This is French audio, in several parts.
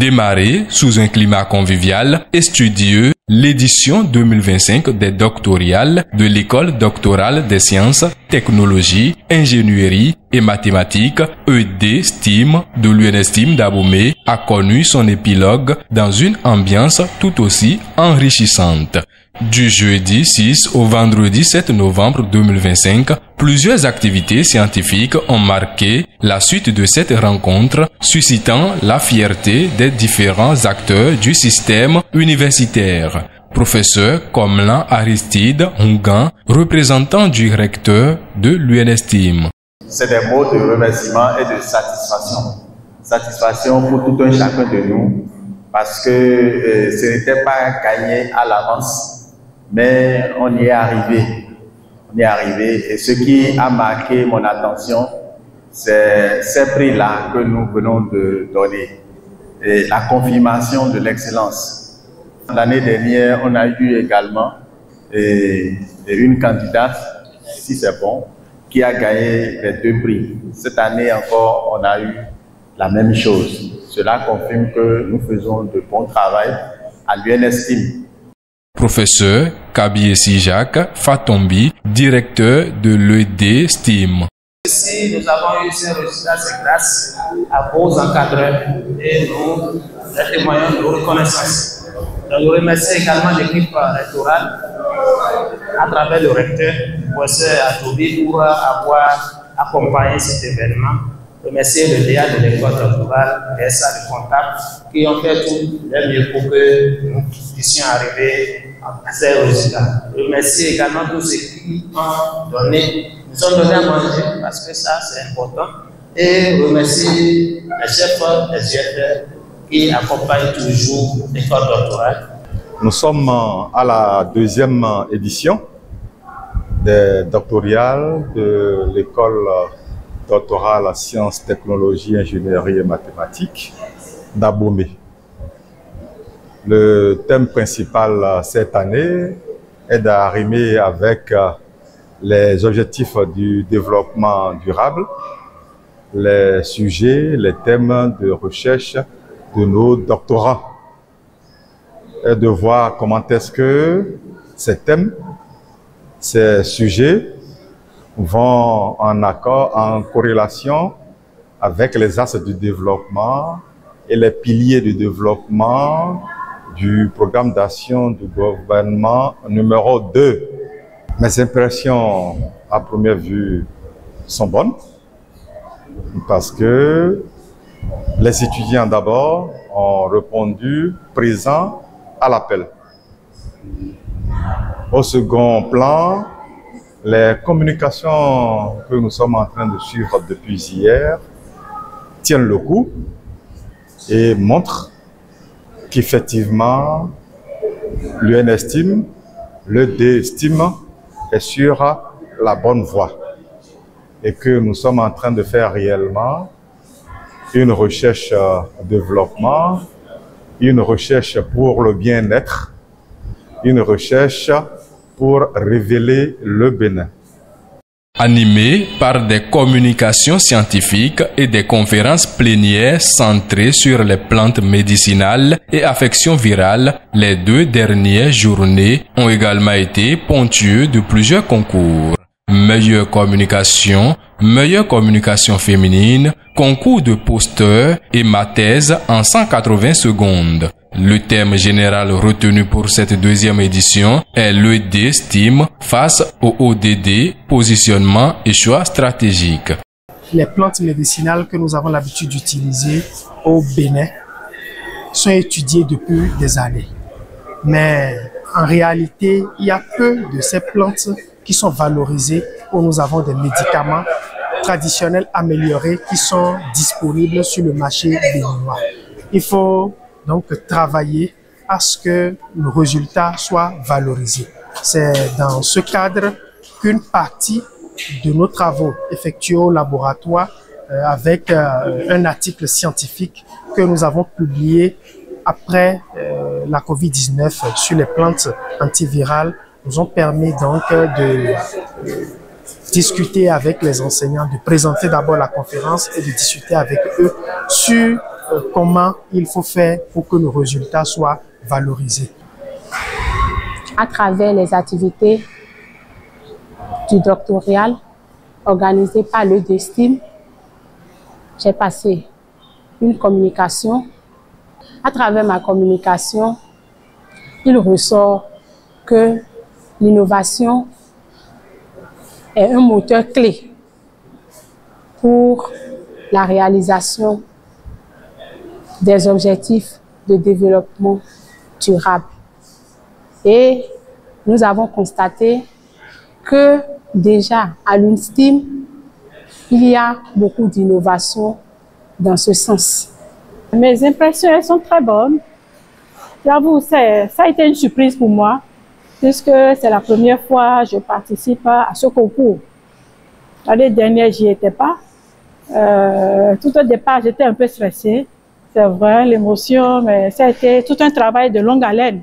Démarrer sous un climat convivial et studieux l'édition 2025 des doctorales de l'École doctorale des sciences, technologies, ingénierie et mathématiques ED-STEAM de l'UNSTIM d'Abomey a connu son épilogue dans une ambiance tout aussi enrichissante. Du jeudi 6 au vendredi 7 novembre 2025, plusieurs activités scientifiques ont marqué la suite de cette rencontre, suscitant la fierté des différents acteurs du système universitaire. Professeur Komlan Aristide Hungan, représentant du recteur de l'UNSTIM. C'est des mots de remerciement et de satisfaction. Satisfaction pour tout un chacun de nous, parce que ce n'était pas gagné à l'avance. Mais on y est arrivé. On y est arrivé. Et ce qui a marqué mon attention, c'est ces prix-là que nous venons de donner. Et la confirmation de l'excellence. L'année dernière, on a eu également une candidate, si c'est bon, qui a gagné les 2 prix. Cette année encore, on a eu la même chose. Cela confirme que nous faisons de bon travail à l'UNSTIM. Professeur Kabiesi Jacques Fatombi, directeur de l'ED-STEAM. Si nous avons eu ces résultats, c'est grâce à vos encadreurs et nous témoignons de reconnaissance. Donc, nous remercions également l'équipe rectorale à travers le recteur, professeur Atobi, pour avoir accompagné cet événement. Remercier le DA de l'école doctorale, les salles de comptables qui ont fait tout le mieux pour que nous puissions arriver à ces résultats. Remercier également tous ceux qui nous ont donné à manger parce que ça c'est important. Et remercier les chefs des directeurs qui accompagnent toujours l'école doctorale. Nous sommes à la 2e édition des doctorales de l'école doctorale en sciences, technologies, ingénierie et mathématiques d'Abomey. Le thème principal cette année est d'arrimer avec les objectifs du développement durable, les sujets, les thèmes de recherche de nos doctorants et de voir comment est-ce que ces thèmes, ces sujets vont en accord, en corrélation avec les axes du développement et les piliers du développement du programme d'action du gouvernement numéro 2. Mes impressions à première vue sont bonnes parce que les étudiants d'abord ont répondu présents à l'appel. Au second plan, les communications que nous sommes en train de suivre depuis hier tiennent le coup et montrent qu'effectivement l'UNSTIM, l'ED-STEAM est sur la bonne voie et que nous sommes en train de faire réellement une recherche-développement, une recherche pour le bien-être, une recherche pour révéler le Bénin. Animé par des communications scientifiques et des conférences plénières centrées sur les plantes médicinales et affections virales, les 2 dernières journées ont également été ponctueuses de plusieurs concours. Meilleure communication féminine, concours de posteurs et ma thèse en 180 secondes. Le thème général retenu pour cette 2e édition est l'ED-STEAM face au ODD, positionnement et choix stratégiques. Les plantes médicinales que nous avons l'habitude d'utiliser au Bénin sont étudiées depuis des années. Mais en réalité, il y a peu de ces plantes qui sont valorisées où nous avons des médicaments traditionnels améliorés qui sont disponibles sur le marché béninois. Il faut donc travailler à ce que le résultat soit valorisé. C'est dans ce cadre qu'une partie de nos travaux effectués au laboratoire avec un article scientifique que nous avons publié après la COVID-19 sur les plantes antivirales nous ont permis donc de discuter avec les enseignants, de présenter d'abord la conférence et de discuter avec eux sur comment il faut faire pour que nos résultats soient valorisés. À travers les activités du doctoral organisées par le DSTEAM, j'ai passé une communication. À travers ma communication, il ressort que l'innovation est un moteur clé pour la réalisation des objectifs de développement durable. Et nous avons constaté que déjà à l'UNSTEAM, il y a beaucoup d'innovations dans ce sens. Mes impressions sont très bonnes. J'avoue, ça a été une surprise pour moi, puisque c'est la première fois que je participe à ce concours. L'année dernière, j'y étais pas. Tout au départ, j'étais un peu stressée. C'est vrai, l'émotion, mais ça a été tout un travail de longue haleine.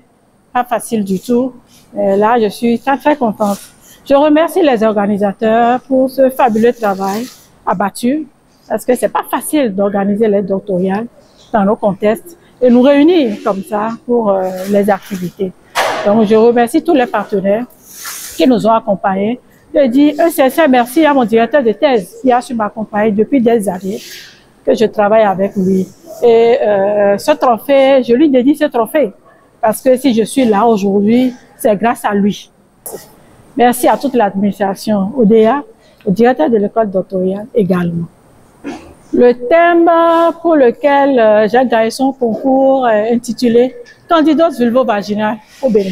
Pas facile du tout. Et là, je suis très, très contente. Je remercie les organisateurs pour ce fabuleux travail abattu, parce que c'est pas facile d'organiser les doctorales dans nos contextes et nous réunir comme ça pour les activités. Donc, je remercie tous les partenaires qui nous ont accompagnés. Je dis un sincère merci à mon directeur de thèse qui a su m'accompagner depuis des années, que je travaille avec lui. Et ce trophée, je lui dédie ce trophée, parce que si je suis là aujourd'hui, c'est grâce à lui. Merci à toute l'administration, au DEA, au directeur de l'école doctorale également. Le thème pour lequel j'ai gagné son concours est intitulé « Candidose vulvo-vaginale au Bénin.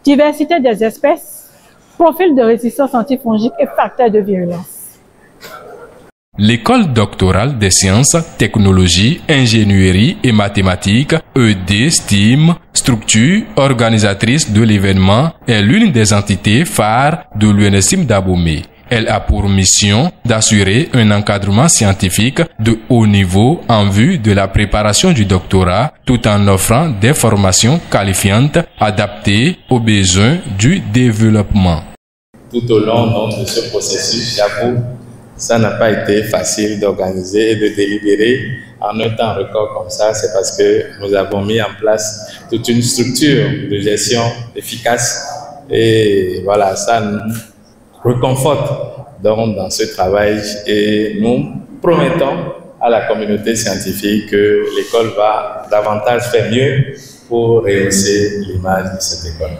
Diversité des espèces, profil de résistance antifongique et facteurs de virulence ». L'école doctorale des sciences, technologies, ingénierie et mathématiques, ED-STEAM, structure organisatrice de l'événement, est l'une des entités phares de l'UNSTEAM d'Abomey. Elle a pour mission d'assurer un encadrement scientifique de haut niveau en vue de la préparation du doctorat, tout en offrant des formations qualifiantes adaptées aux besoins du développement. Tout au long de ce processus, j'avoue, ça n'a pas été facile d'organiser et de délibérer en un temps record comme ça. C'est parce que nous avons mis en place toute une structure de gestion efficace et voilà, ça nous reconforte donc dans ce travail et nous promettons à la communauté scientifique que l'école va davantage faire mieux pour rehausser l'image de cette école.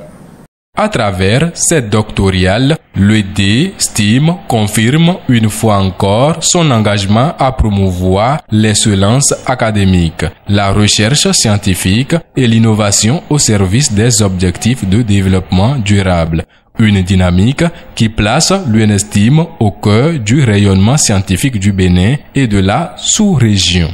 À travers cette doctorale, l'ED-STEAM confirme une fois encore son engagement à promouvoir l'excellence académique, la recherche scientifique et l'innovation au service des objectifs de développement durable. Une dynamique qui place l'UNSTEAM au cœur du rayonnement scientifique du Bénin et de la sous-région.